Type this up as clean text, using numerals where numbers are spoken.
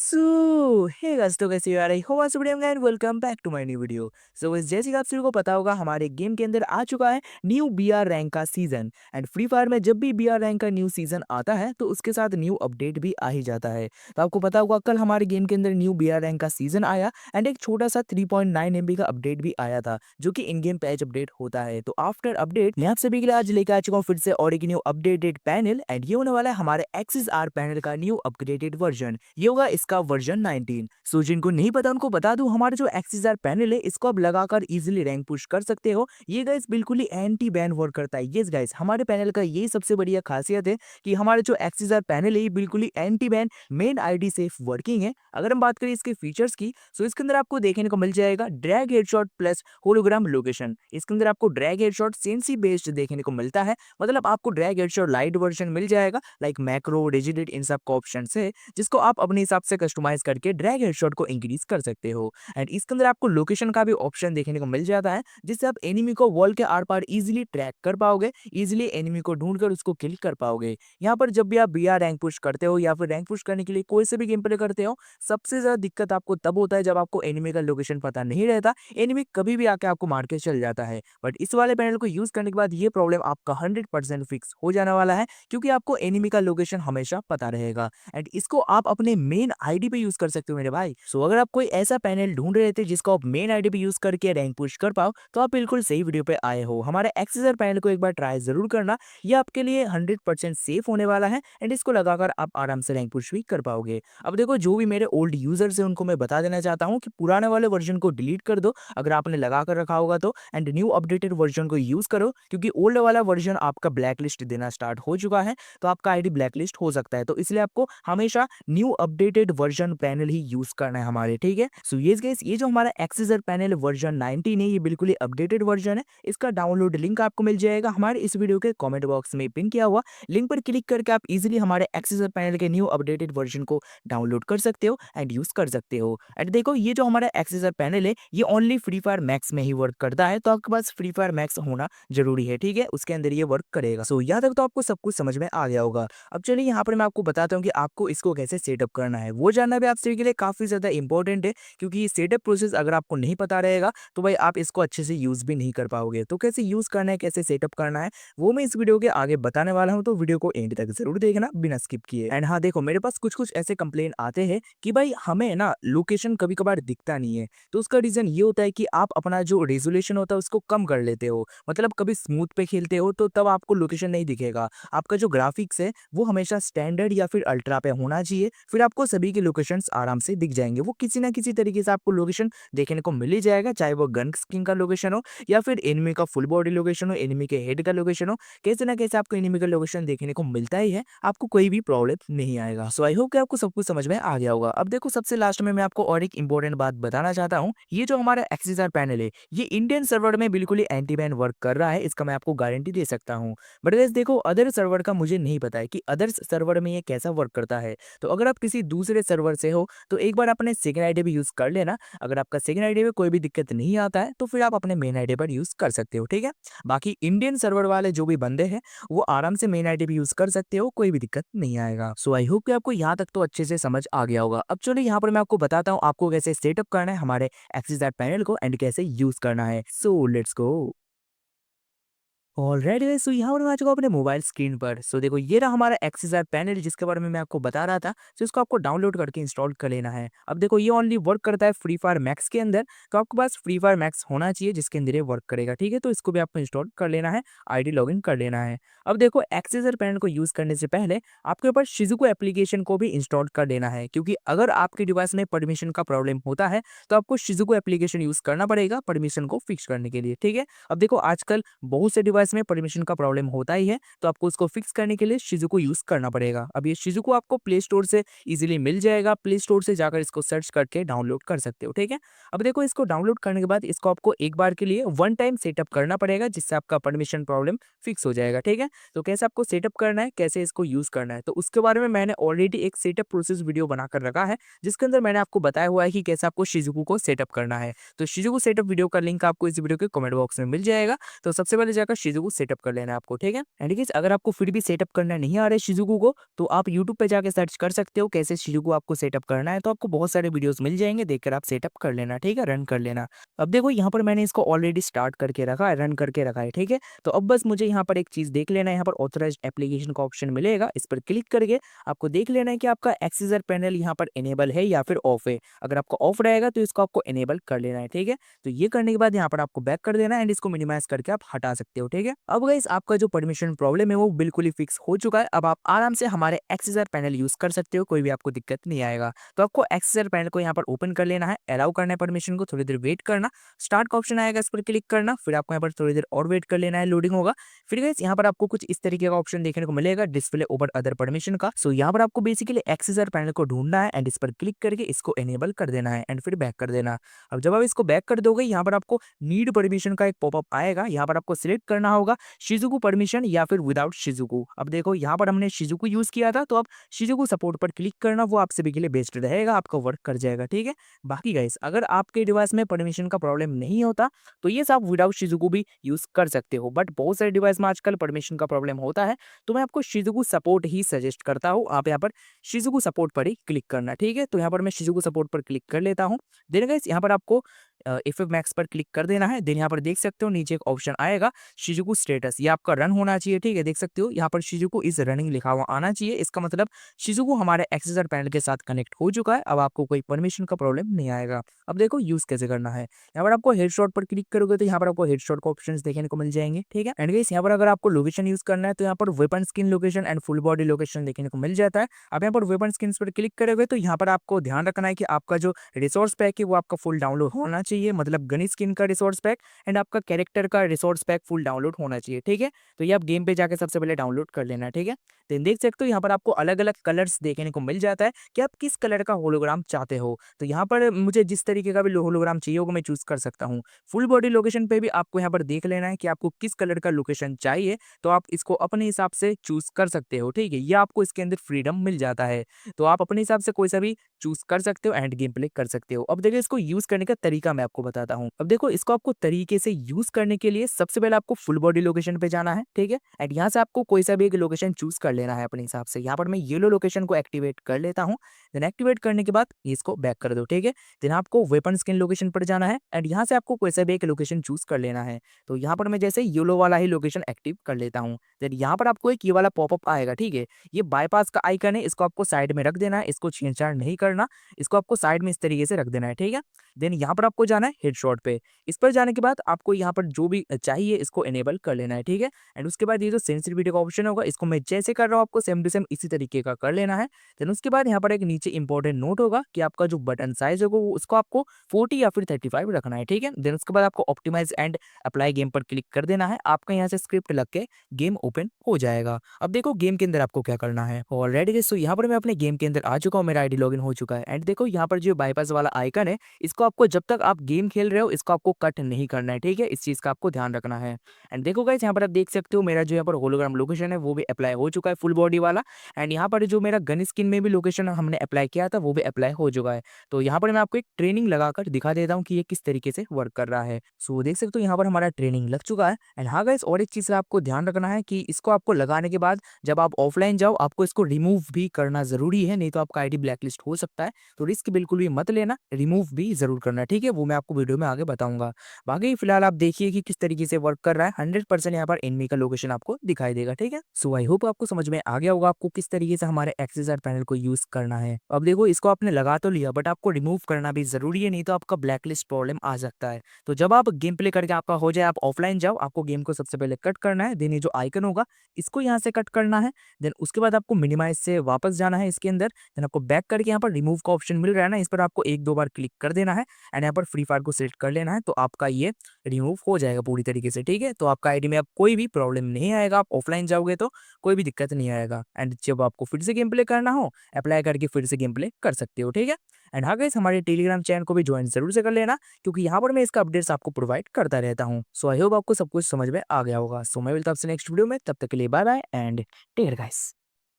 Hey guys, तो कैसे हो यार? आई होप आप सब बढ़िया होंगे and welcome back to my new video. जैसे कि आप सभी को पता होगा, हमारे गेम के अंदर आ चुका है न्यू बीआर रैंक का सीजन। एंड फ्री फायर में जब भी बीआर रैंक का न्यू सीजन आता है तो उसके साथ न्यू अपडेट भी आ ही जाता है। तो आपको पता होगा, कल हमारे गेम के अंदर न्यू बीआर रैंक का सीजन आया एंड एक छोटा सा 3.9 MB का अपडेट भी आया था, जो कि इन गेम पैच अपडेट होता है। तो आफ्टर अपडेट मैं आप सभी के लिए आज लेकर आ चुका हूँ फिर से और एक न्यू अपडेटेड पैनल, एंड ये होने वाला है हमारे एक्सिस आर पैनल का न्यू अपग्रेडेड वर्जन। ये होगा इसका वर्जन 19। सो जिनको नहीं पता उनको बता दूं, हमारा जो एक्सिस आर पैनल है इसको आप लगाकर इजीली रैंक पुश कर सकते हो। ये गाइस बिल्कुल ही एंटी बैन वर्क करता है। यस गाइस, हमारे पैनल का यही सबसे बढ़िया खासियत है कि हमारे जो एक्सिस आर पैनल है ये बिल्कुल ही anti ban main ID safe working है। अगर हम बात करें इसके फीचर्स की, सो इसके अंदर आपको देखने को मिल जाएगा drag headshot plus hologram location. इसके अंदर आपको ड्रैग हेडशॉट सेंसी बेस्ड देखने को मिलता है, मतलब आपको ड्रैग हेडशॉट लाइट वर्जन मिल जाएगा, लाइक मैक्रो रिजिडिट इन सब का ऑप्शन है, जिसको आप अपने हिसाब से कस्टमाइज करके ड्रैग हेडशॉट को इंक्रीज कर सकते हो। एंड इसके अंदर आपको लोकेशन का भी ऑप्शन देखने को मिल जाता है, जिससे आप एनिमी को वॉल के आर पार इजीली ट्रैक कर पाओगे, इजीली एनिमी को ढूंढकर उसको किल कर पाओगे। यहाँ पर जब भी आप बीआर रैंक पुश करते हो या फिर रैंक पुश करने के लिए कोई से भी गेम प्ले करते हो, सबसे ज्यादा दिक्कत आपको तब होता है जब आपको एनिमी का लोकेशन पता नहीं रहता। एनिमी कभी भी आके आपको मार के चल जाता है, बट इस वाले पैनल को यूज करने के बाद ये प्रॉब्लम आपका 100% फिक्स हो जाने वाला है, क्योंकि आपको एनिमी का लोकेशन हमेशा पता रहेगा। एंड इसको आप अपने मेन आईडी पे यूज कर सकते हो मेरे भाई। सो अगर आप कोई ऐसा पैनल ढूंढ रहे थे जिसको आप मेन आईडी पे यूज करके रैंक पुश कर पाओ, तो आप बिल्कुल सही वीडियो पे आए हो। हमारे एक्सेसर पैनल को एक बार ट्राई जरूर करना, ये आपके लिए 100% सेफ होने वाला है एंड इसको लगाकर आप आराम से रैंक पुश भी कर पाओगे। अब देखो, जो भी मेरे ओल्ड यूजर्स हैं उनको मैं बता देना चाहता हूँ कि पुराने वाले वर्जन को डिलीट कर दो अगर आपने लगा कर रखा होगा तो, एंड न्यू अपडेटेड वर्जन को यूज करो, क्योंकि ओल्ड वाला वर्जन आपका ब्लैक लिस्ट देना स्टार्ट हो चुका है, तो आपका आईडी ब्लैक लिस्ट हो सकता है। तो इसलिए आपको हमेशा न्यू अपडेटेड वर्जन पैनल ही यूज करना है हमारे, ठीक है। सो ये गाइस, ये जो हमारा एक्सेसर पैनल वर्जन 19 है, ये बिल्कुल ही अपडेटेड वर्जन है। इसका डाउनलोड लिंक आपको मिल जाएगा हमारे इस वीडियो के कमेंट बॉक्स में पिन किया हुआ लिंक पर क्लिक करके आप इजीली हमारे एक्सेसर पैनल के न्यू अपडेटेड वर्जन को डाउनलोड कर सकते हो एंड यूज कर सकते हो। एंड देखो, ये जो हमारा एक्सेसर पैनल है ये ओनली फ्री फायर मैक्स में ही वर्क करता है, तो आपके पास फ्री फायर मैक्स होना जरूरी है, ठीक है, उसके अंदर ये वर्क करेगा। सो यहाँ तक तो आपको सब कुछ समझ में आ गया होगा। अब चलिए यहाँ पर मैं आपको बताता हूँ कि आपको इसको कैसे सेटअप करना है। वो जानना भी आप सभी के लिए काफी ज्यादा इंपॉर्टेंट है, क्योंकि सेटअप प्रोसेस अगर आपको नहीं पता रहेगा तो भाई आप इसको अच्छे से यूज भी नहीं कर पाओगे। तो कैसे यूज करना है, कैसे सेटअप करना है, वो मैं इस वीडियो के आगे बताने वाला हूँ, तो वीडियो को एंड तक जरूर देखना बिना स्किप किए। एंड हाँ देखो, मेरे पास कुछ कुछ ऐसे कंप्लेन आते हैं कि भाई हमें ना लोकेशन कभी कभार दिखता नहीं है। तो उसका रीजन ये होता है कि आप अपना जो रेजोल्यूशन होता है उसको कम कर लेते हो, मतलब कभी स्मूथ पे खेलते हो तो तब आपको लोकेशन नहीं दिखेगा। आपका जो ग्राफिक्स है वो हमेशा स्टैंडर्ड या फिर अल्ट्रा पे होना चाहिए, फिर आपको सभी के लोकेशंस आराम से दिख जाएंगे। वो किसी ना किसी तरीके से आपको लोकेशन देखने को मिल ही जाएगा, चाहे वो गन स्किन का लोकेशन हो या फिर एनिमी का फुल बॉडी लोकेशन हो, एनिमी के हेड का लोकेशन हो, कैसे ना कैसे आपको एनिमी का लोकेशन देखने को मिलता ही है, आपको कोई भी प्रॉब्लम नहीं आएगा। सो आई होप कि आपको सब कुछ समझ में आ गया होगा। अब देखो, सबसे लास्ट में मैं आपको और एक इंपॉर्टेंट बात बताना चाहता हूँ। ये जो हमारा एक्सेसर पैनल है ये इंडियन सर्वर में बिल्कुल ही एंटी बैन वर्क कर रहा है, इसका मैं आपको गारंटी दे सकता हूँ। बट गाइस देखो, अदर सर्वर का मुझे नहीं पता है कि अदर सर्वर में ये कैसा वर्क करता है। तो अगर आप किसी दूसरे सर्वर से हो तो एक बार अपने सेकंड आईडी भी यूज कर लेना। अगर आपका सेकंड आईडी में कोई भी दिक्कत नहीं आता है तो फिर आप अपने मेन आईडी पर यूज कर सकते हो, ठीक है। बाकी इंडियन सर्वर वाले जो भी बंदे हैं वो आराम से मेन आईडी भी यूज कर सकते हो, कोई भी दिक्कत नहीं आएगा। सो आई होप कि आपको यहाँ तक तो अच्छे से समझ आ गया होगा। अब चलिए यहाँ पर मैं आपको बताता हूँ आपको कैसे सेटअप करना है हमारे एक्सिस पैनल को एंड कैसे यूज करना है। So let's go. Alright guys, so यहाँ पर मैं आ चुका हूँ अपने मोबाइल स्क्रीन पर। सो देखो, ये रहा हमारा एक्सिस पैनल जिसके बारे में मैं आपको बता रहा था। सो इसको आपको डाउनलोड करके इंस्टॉल कर लेना है। अब देखो, ये ओनली वर्क करता है फ्री फायर मैक्स के अंदर, तो आपके पास फ्री फायर मैक्स होना चाहिए जिसके अंदर ये वर्क करेगा, ठीक है। तो इसको भी आपको इंस्टॉल कर लेना है, आईडी लॉगिन कर लेना है। अब देखो, एक्सिस पैनल को यूज करने से पहले आपके ऊपर शिजुको एप्लीकेशन को भी इंस्टॉल कर लेना है, क्योंकि अगर आपके डिवाइस में परमिशन का प्रॉब्लम होता है तो आपको शिजुको एप्लीकेशन यूज करना पड़ेगा परमिशन को फिक्स करने के लिए, ठीक है। अब देखो, आजकल बहुत से डिवाइस में परमिशन का प्रॉब्लम होता ही है, तो आपको उसको फिक्स करने के लिए शिजुको यूज करना पड़ेगा। अब ये शिजुको आपको प्ले स्टोर से इजीली मिल जाएगा, प्ले स्टोर से जाकर इसको सर्च करके डाउनलोड कर सकते हो, ठीक है। अब देखो, इसको डाउनलोड करने के बाद इसको आपको एक बार के लिए वन टाइम सेटअप करना पड़ेगा, जिससे आपका परमिशन प्रॉब्लम फिक्स हो जाएगा, ठीक है। तो कैसे आपको सेटअप करना है, कैसे इसको यूज करना है, तो उसके बारे में मैंने ऑलरेडी एक सेटअप प्रोसेस वीडियो बनाकर रखा है, जिसके अंदर मैंने आपको बताया हुआ है कि कैसे आपको शिजुको को सेटअप करना है। तो शिजुको सेटअप वीडियो का लिंक आपको इस वीडियो के कमेंट बॉक्स में मिल जाएगा। तो सबसे पहले जाकर शिज़ुकू सेटअप कर लेना है आपको, ठीक है। एंड गाइस अगर आपको फिर भी सेटअप करना नहीं आ रहा है शिज़ुकू को, तो आप यूट्यूब पे जाके सर्च कर सकते हो कैसे शिज़ुकू आपको सेटअप करना है, तो आपको बहुत सारे वीडियोज़ मिल जाएँगे, देखकर आप सेटअप कर लेना, ठीक है, रन कर लेना। अब देखो यहाँ पर मैंने इसको ऑलरेडी स्टार्ट करके रखा है, रन करके रखा है, ठीक है। तो अब बस मुझे यहाँ पर एक चीज़ देख लेना है, यहाँ पर ऑथराइज्ड एप्लीकेशन का ऑप्शन मिलेगा, इस पर क्लिक करके आपको देख लेना है कि आपका एक्सेसर पैनल यहाँ पर इनेबल है या फिर ऑफ है। अगर आपका ऑफ रहेगा तो इसको आपको इनेबल कर लेना है, ठीक है। तो ये करने के बाद यहाँ पर आपको बैक कर देना है एंड इसको मिनिमाइज करके आप हटा सकते हो, ठीक है। अब गाइस आपका जो परमिशन प्रॉब्लम है वो बिल्कुल ही फिक्स हो चुका है। अब आप आराम से हमारे एक्सेसर पैनल यूज कर सकते हो, कोई भी आपको दिक्कत नहीं आएगा। तो आपको एक्सेसर पैनल को यहाँ पर ओपन कर लेना है, अलाउ करना है परमिशन को, थोड़ी देर वेट करना, स्टार्ट का ऑप्शन आएगा, इस पर क्लिक करना, फिर आपको यहाँ पर थोड़ी देर और वेट कर लेना है, लोडिंग होगा। फिर गाइस यहाँ पर आपको कुछ इस तरीके का ऑप्शन देखने को मिलेगा, डिस्प्ले ओवर अदर परमिशन का। सो यहाँ पर आपको बेसिकली एक्सेसर पैनल को ढूंढना है एंड इस पर क्लिक करके इसको एनेबल कर देना है एंड फिर बैक कर देना। अब जब आप इसको बैक कर दोगे यहाँ पर आपको नीड परमिशन का एक पॉपअप आएगा, यहाँ पर आपको सिलेक्ट करना होगा शिजुकू परमिशन या फिर विदाउट शिजुकू। अब देखो यहाँ पर हमने शिजुकू यूज किया था, तो अब शिजुकू सपोर्ट पर क्लिक करना, वो आप सभी के लिए बेस्ट रहेगा, आपका वर्क कर जाएगा, ठीक है। बाकी गाइस अगर आपके डिवाइस में परमिशन का प्रॉब्लम नहीं होता तो ये आप विदाउट शिजुकू भी यूज कर सकते हो, बट बहुत सारे डिवाइस में आजकल परमिशन का प्रॉब्लम होता है, तो मैं आपको शिजुकू सपोर्ट ही सजेस्ट करता हूँ। आप यहाँ पर शिजुकू सपोर्ट पर ही क्लिक करना, ठीक है। तो यहाँ पर मैं शिजुकू सपोर्ट पर क्लिक कर लेता हूँ। देन गाइस यहाँ पर आपको इफेक्ट मैक्स पर क्लिक कर देना है। देन यहाँ पर देख सकते हो नीचे एक ऑप्शन आएगा शिजुकू स्टेटस, ये आपका रन होना चाहिए, ठीक है। देख सकते हो यहाँ पर शिजुकू इज रनिंग लिखा हुआ आना चाहिए, इसका मतलब शिजुकू हमारे एक्सेसर पैनल के साथ कनेक्ट हो चुका है, अब आपको कोई परमिशन का प्रॉब्लम नहीं आएगा। अब देखो यूज कैसे करना है, यहाँ पर आपको हेडशॉट पर क्लिक करोगे तो यहाँ पर आपको हेडशॉट का ऑप्शन देखने को मिल जाएंगे, ठीक है। एंड गाइस यहाँ पर अगर आपको लोकेशन यूज करना है तो यहाँ पर weapon skin location and full body location देखने को मिल जाता है। अब यहाँ पर वेपन स्किन पर क्लिक करोगे तो यहाँ पर आपको ध्यान रखना है कि आपका जो रिसोर्स पैक है वो आपका फुल डाउनलोड होना चाहिए, मतलब गनी स्किन का रिसोर्स पैक एंड आपका कैरेक्टर का रिसोर्स पैक फुल डाउनलोड होना चाहिए, ठीक है। तो ये आप गेम पे जाकर सबसे पहले डाउनलोड कर लेना, ठीक है। तो देख सकते हो यहाँ पर आपको अलग अलग कलर्स देखने को मिल जाता है कि आप किस कलर का होलोग्राम चाहते हो। तो यहाँ पर मुझे जिस तरीके का भी होलोग्राम चाहिए होगा मैं चूज कर सकता हूँ। फुल बॉडी लोकेशन पे भी आपको यहाँ पर देख लेना है कि आपको किस कलर का लोकेशन चाहिए, तो आप इसको अपने हिसाब से चूज कर सकते हो, ठीक है। ये आपको इसके अंदर फ्रीडम मिल जाता है, तो आप अपने हिसाब से कोई सा भी चूज कर सकते हो एंड गेम प्ले कर सकते हो। अब देखिए इसको यूज करने का तरीका मैं आपको बताता हूँ। अब देखो इसको आपको तरीके से यूज करने के लिए सबसे पहले आपको फुल बॉडी लोकेशन पे जाना है, ठीक है। एंड यहाँ से आपको कोई सा भी एक लोकेशन चूज कर लेना है अपने हिसाब से। यहाँ पर मैं येलो लोकेशन को एक्टिवेट कर लेता हूँ। देन एक्टिवेट करने के बाद इसको बैक कर दो, ठीक है। देन आपको वेपन स्किन लोकेशन पर जाना है एंड यहाँ से आपको कोई सा भी एक लोकेशन चूज कर लेना है। तो यहाँ पर मैं जैसे येलो वाला ही लोकेशन एक्टिव कर लेता हूँ। देन यहाँ पर आपको एक ये वाला पॉपअप आएगा, ठीक है। ये बाईपास का आइकन है, इसको आपको साइड में रख देना है, इसको छेड़छाड़ नहीं करना, इसको आपको साइड में इस तरीके से रख देना है, ठीक है। देन यहाँ पर आपको जाना है हेडशॉट पे। इस पर जाने के बाद आपको यहाँ पर जो भी चाहिए इसको इनेबल कर लेना है, ठीक है। एंड उसके बाद ये जो सेंसिटिविटी का ऑप्शन होगा इसको मैं जैसे कर रहा हूँ आपको सेम टू सेम इसी तरीके का कर लेना है। देन उसके बाद यहाँ पर एक नीचे इंपॉर्टेंट नोट होगा कि आपका जो बटन साइज होगा वो उसको आपको 40 या फिर 35 रखना है, ठीक है। देन उसके बाद आपको ऑप्टिमाइज एंड अप्लाई गेम पर क्लिक कर देना है, आपका यहाँ से स्क्रिप्ट लग के गेम ओपन हो जाएगा। अब देखो गेम के अंदर आपको क्या करना है। ऑलरेडी गाइस, तो यहाँ पर मैं अपने गेम के अंदर आ चुका हूँ, मेरा आईडी लॉगिन हो चुका है। एंड देखो यहाँ पर जो बाईपास वाला आइकन है इसको आपको जब तक आप गेम खेल रहे हो इसको आपको कट नहीं करना है, ठीक है। इस चीज का आपको ध्यान रखना है। एंड देखो गाइस यहाँ पर आप देख सकते हो मेरा जो यहाँ पर होलोग्राम लोकेशन है वो भी अप्लाई हो चुका है, फुल बॉडी वाला। एंड यहाँ पर जो मेरा गन स्किन में भी लोकेशन हमने अप्लाई किया था वो भी अप्लाई हो चुका है। तो यहाँ पर मैं आपको एक ट्रेनिंग लगाकर दिखा देता हूँ कि ये किस तरीके से वर्क कर रहा है। सो देख सकते हो यहाँ पर हमारा ट्रेनिंग लग चुका है। एंड हाँ गाइस, और एक चीज का आपको ध्यान रखना है कि इसको आपको लगाने के बाद जब आप ऑफलाइन जाओ आपको इसको रिमूव भी करना जरूरी है, नहीं तो आपका आईडी ब्लैकलिस्ट हो सकता है। तो रिस्क बिल्कुल भी मत लेना, रिमूव भी जरूर करना, ठीक है। वो मैं आपको वीडियो में आगे बताऊंगा। बाकी फिलहाल आप देखिए कि किस तरीके से वर्क कर रहा है। 100% यहाँ पर एनिमी का लोकेशन आपको दिखाई देगा, ठीक है। सो आई होप आपको समझ में आ गया होगा आपको किस तरीके से हमारे एक्सेसर पैनल को यूज करना है। अब देखो इसको आपने लगा तो लिया बट आपको रिमूव करना भी जरूरी है, नहीं तो आपका ब्लैकलिस्ट प्रॉब्लम आ सकता है। तो जब आप गेम प्ले करके आपका हो जाए आप ऑफलाइन जाओ, आपको गेम को सबसे पहले कट करना है। देन ये जो आइकन होगा इसको यहाँ से कट करना है। देन उसके बाद आपको मिनिमाइज से वापस जाना है इसके अंदर। देन आपको बैक करके यहाँ पर रिमूव का ऑप्शन मिल रहा है ना, इस पर आपको एक दो बार क्लिक कर देना है एंड यहाँ पर फ्री फायर को सिलेक्ट कर लेना है, तो आपका ये रिमूव हो जाएगा पूरी तरीके से, ठीक है। तो आपका आईडी में अब कोई भी प्रॉब्लम नहीं आएगा, आप ऑफलाइन जाओगे तो कोई भी दिक्कत नहीं आएगा। एंड जब आपको फिर से गेम प्ले करना हो अप्लाई करके फिर से गेम प्ले कर सकते हो, ठीक है। एंड हाँ गाइस, हमारे टेलीग्राम चैनल को भी ज्वाइन जरूर से कर लेना, क्योंकि यहाँ पर मैं इसका अपडेट्स आपको प्रोवाइड करता रहता हूँ। सो आई होप आपको सब कुछ समझ में आ गया होगा। सो मैं मिलता हूँ आपसे नेक्स्ट वीडियो में, तब तक के लिए bye bye and take care guys.